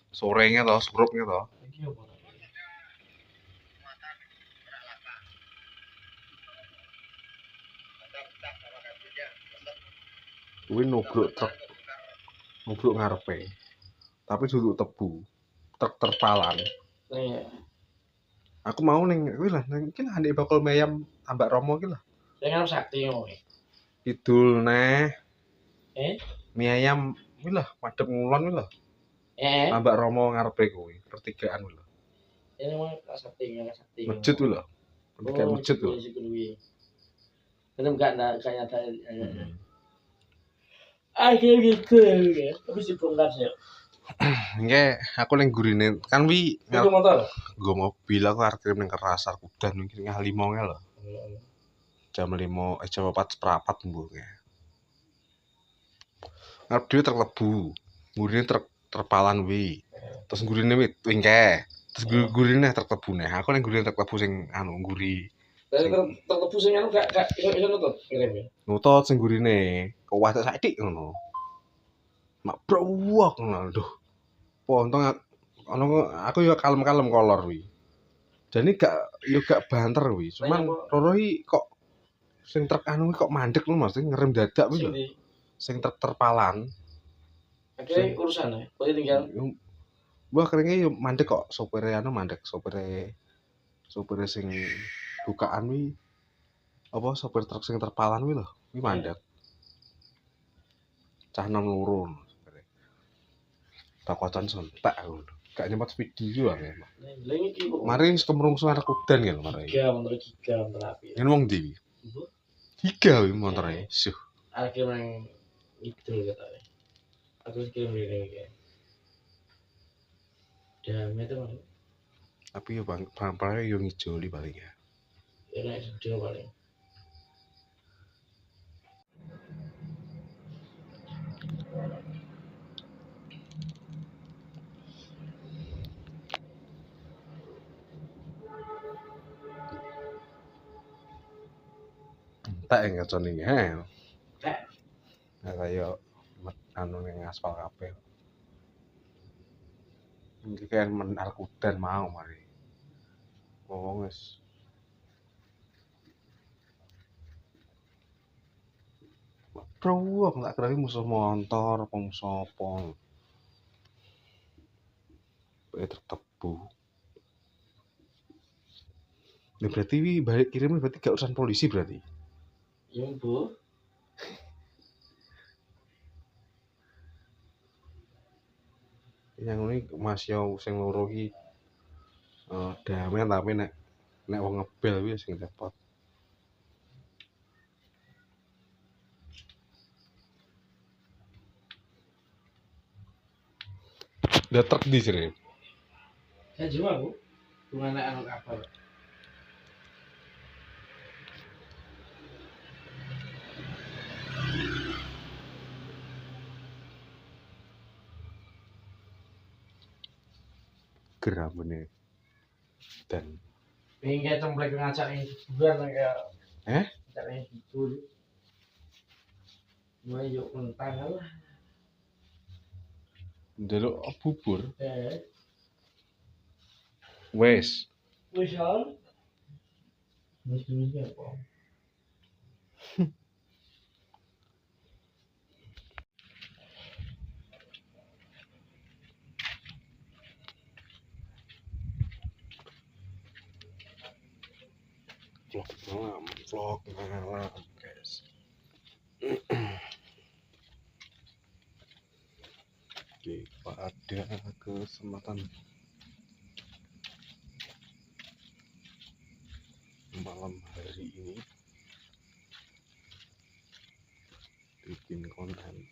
Sorenya toh, surupnya toh. Kuwi nubruk truk. Nubruk ngarepe. Tapi duduk tebu. Truk terpalan. Iya. Aku mau ning kuwi lah, ning iki lah ndek bakul meyam Ambak Romo iki lah. Sing arep sakti ngono. Kidul neh. Mie ayam kuwi lah, madhep ngulon kuwi lah. Ambak Romo ngarepe kuwi, pertigaan kuwi lah. Ini mah sakti. Masjid kuwi lah. Kayak masjid tuh. Belum gak nyata. Akhirnya gitu ya. Tapi dibongkar sih. Nggih, aku ning gurine kan wi Itu motor. Nggo mobil aku arep kirim ning Kerasar Kudan mungkin nggih 5 nge lho. Jam 5, jam 4:04 mbuh. Ngarep dhewe terlebu. Gurine terpalan wi. Terus gurine wi wingke. Terus gurine terlebu neh. Aku ning gurine terlebu sing anu nguri. Terlebu sing anu gak iso nutut kirim ya. Nutut sing gurine. Kewah saiki ngono. Mak browok ngono. Duh. Untung aku ya kalem-kalem kolor wi. Jane gak banter wi. Cuman loro iki kok sing truk anu kok mandek lho Mas, ngerem dadak kuwi lho. Sing truk terpalan. Akhirnya urusan ya. Boleh tinggal. Wah, keringe yo mandek kok sopire anu mandek sopire sing bukaan wi. Apa sopir truk sing terpalan wi lho, wi mandek. Cah nom loro. Bakocan sontak aku. Gak nyempat video ya. Mari kemrungsu arek Kudan ya mari. Giga motor api. Yen wong ndi? Giga wi motore. Suh. Arek nang itu katanya. Aku kirim ini kayak. Damai itu mana? Tapi yo paling yo ngijoli paling ya. Ya nek sedih paling. Tak yang ngaconi he. Tak. Nah kaya anu ning aspal kabeh. Iki kan menar Kudan mau mari. Wong wis Bro, tak kira musuh motor apa musuh apa. Tertebu. Ya berarti wi balik kirim berarti gak urusan polisi berarti. Iya, Bu. Yang ini Mas yo sing loro iki damai tapi nek wong ngebel kuwi sing repot. Udah truk di sini. Saya cuma Bu. Bunga anu kapal. Geramene. Dan Ini kayak cemplek ngacak nih hiburan kayak. Ngacak nih hibur. Mulai yuk kentang lah. Ndelok bubur. Wes. Wis kan? Wis apa? Vlog malam guys. Oke, pada kesempatan malam hari ini bikin konten